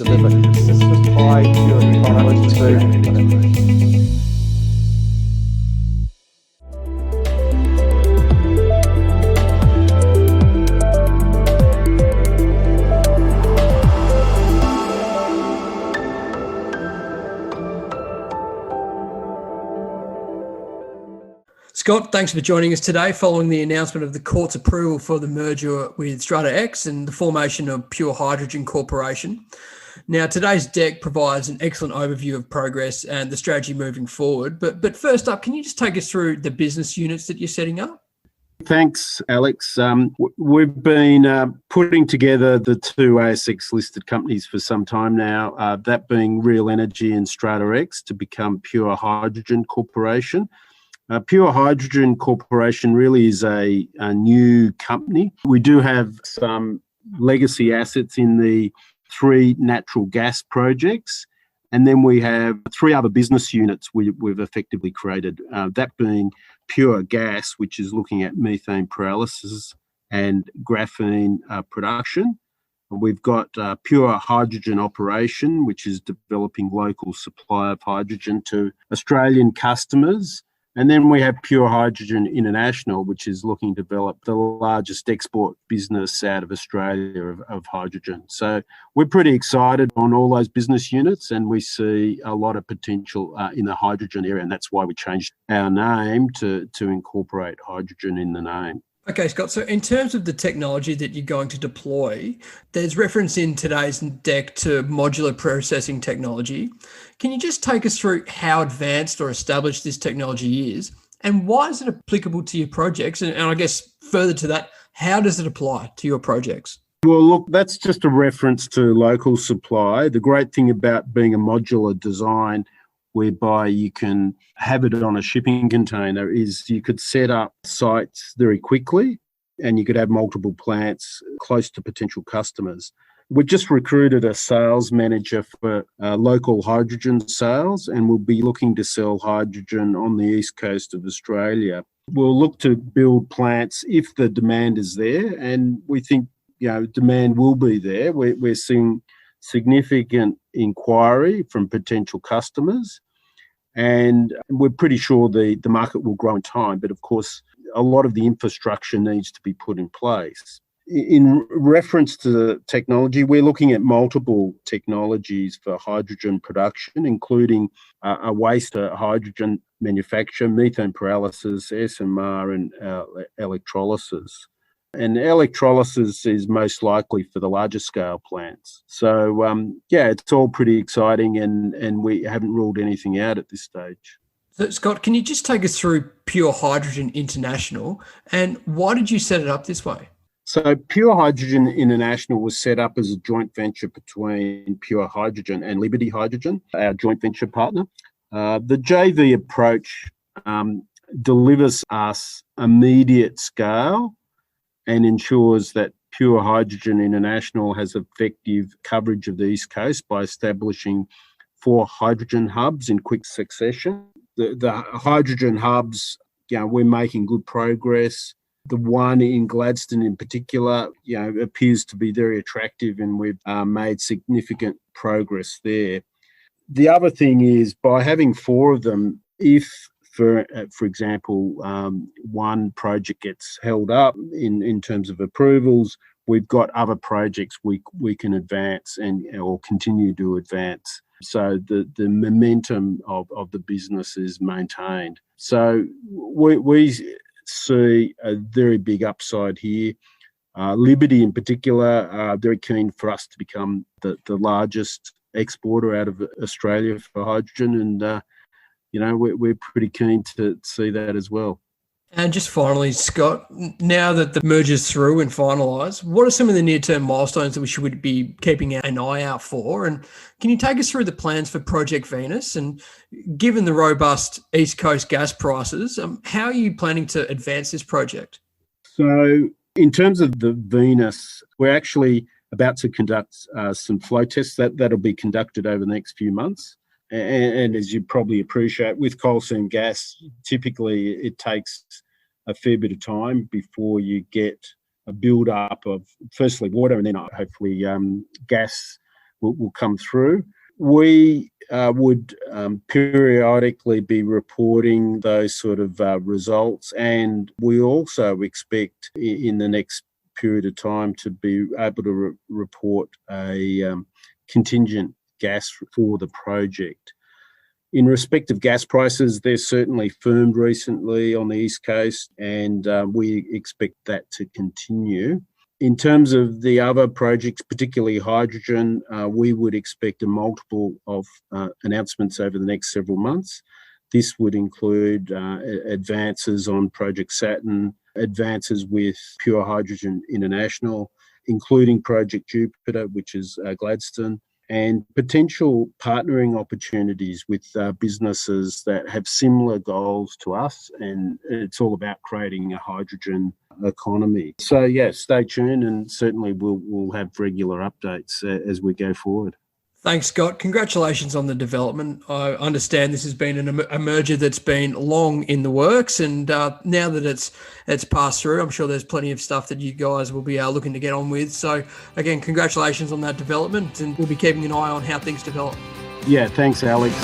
deliver consistent high purity products to Scott, thanks for joining us today following the announcement of the court's approval for the merger with StrataX and the formation of Pure Hydrogen Corporation. Now, today's deck provides an excellent overview of progress and the strategy moving forward. But first up, can you just take us through the business units that you're setting up? Thanks, Alex. We've been putting together the two ASX listed companies for some time now, that being Real Energy and StrataX, to become Pure Hydrogen Corporation. Pure Hydrogen Corporation really is a new company. We do have some legacy assets in the 3 natural gas projects, and then we have 3 other business units we've effectively created, that being Pure Gas, which is looking at methane pyrolysis and graphene production. We've got Pure Hydrogen Operation, which is developing local supply of hydrogen to Australian customers. And then we have Pure Hydrogen International, which is looking to develop the largest export business out of Australia of hydrogen. So we're pretty excited on all those business units, and we see a lot of potential in the hydrogen area, and that's why we changed our name to incorporate hydrogen in the name. Okay, Scott, so in terms of the technology that you're going to deploy, there's reference in today's deck to modular processing technology. Can you just take us through how advanced or established this technology is, and why is it applicable to your projects? And I guess further to that, how does it apply to your projects? Well, look, that's just a reference to local supply. The great thing about being a modular design, whereby you can have it on a shipping container, is you could set up sites very quickly and you could have multiple plants close to potential customers. We've just recruited a sales manager for local hydrogen sales, and we'll be looking to sell hydrogen on the east coast of Australia. We'll look to build plants if the demand is there, and we think demand will be there. We're seeing significant inquiry from potential customers, and we're pretty sure the market will grow in time. But of course, a lot of the infrastructure needs to be put in place. In reference to the technology, we're looking at multiple technologies for hydrogen production, including a waste hydrogen manufacture, methane pyrolysis, SMR, and electrolysis. And electrolysis is most likely for the larger scale plants. So, it's all pretty exciting, and we haven't ruled anything out at this stage. So, Scott, can you just take us through Pure Hydrogen International, and why did you set it up this way? So Pure Hydrogen International was set up as a joint venture between Pure Hydrogen and Liberty Hydrogen, our joint venture partner. The JV approach delivers us immediate scale and ensures that Pure Hydrogen International has effective coverage of the East Coast by establishing 4 hydrogen hubs in quick succession. The hydrogen hubs, we're making good progress. The one in Gladstone in particular, appears to be very attractive, and we've made significant progress there. The other thing is, by having 4 of them, if for example, one project gets held up in terms of approvals, we've got other projects we can advance or continue to advance. So the momentum of the business is maintained. So we see a very big upside here. Liberty in particular are very keen for us to become the largest exporter out of Australia for hydrogen, and we're pretty keen to see that as well. And just finally, Scott, now that the merger's through and finalised, what are some of the near-term milestones that we should be keeping an eye out for? And can you take us through the plans for Project Venus? And given the robust East Coast gas prices, how are you planning to advance this project? So in terms of the Venus, we're actually about to conduct some flow tests that'll be conducted over the next few months. And as you probably appreciate, with coal seam gas, typically it takes a fair bit of time before you get a build-up of firstly water and then hopefully gas will come through. We would periodically be reporting those sort of results, and we also expect in the next period of time to be able to report a contingent gas for the project. In respect of gas prices, they're certainly firmed recently on the East Coast, and we expect that to continue. In terms of the other projects, particularly hydrogen, we would expect a multiple of announcements over the next several months. This would include advances on Project Saturn, advances with Pure Hydrogen International, including Project Jupiter, which is Gladstone, and potential partnering opportunities with businesses that have similar goals to us. And it's all about creating a hydrogen economy. So, yeah, stay tuned, and certainly we'll have regular updates as we go forward. Thanks, Scott. Congratulations on the development. I understand this has been a merger that's been long in the works, and now that it's passed through, I'm sure there's plenty of stuff that you guys will be looking to get on with. So, again, congratulations on that development, and we'll be keeping an eye on how things develop. Yeah, thanks, Alex.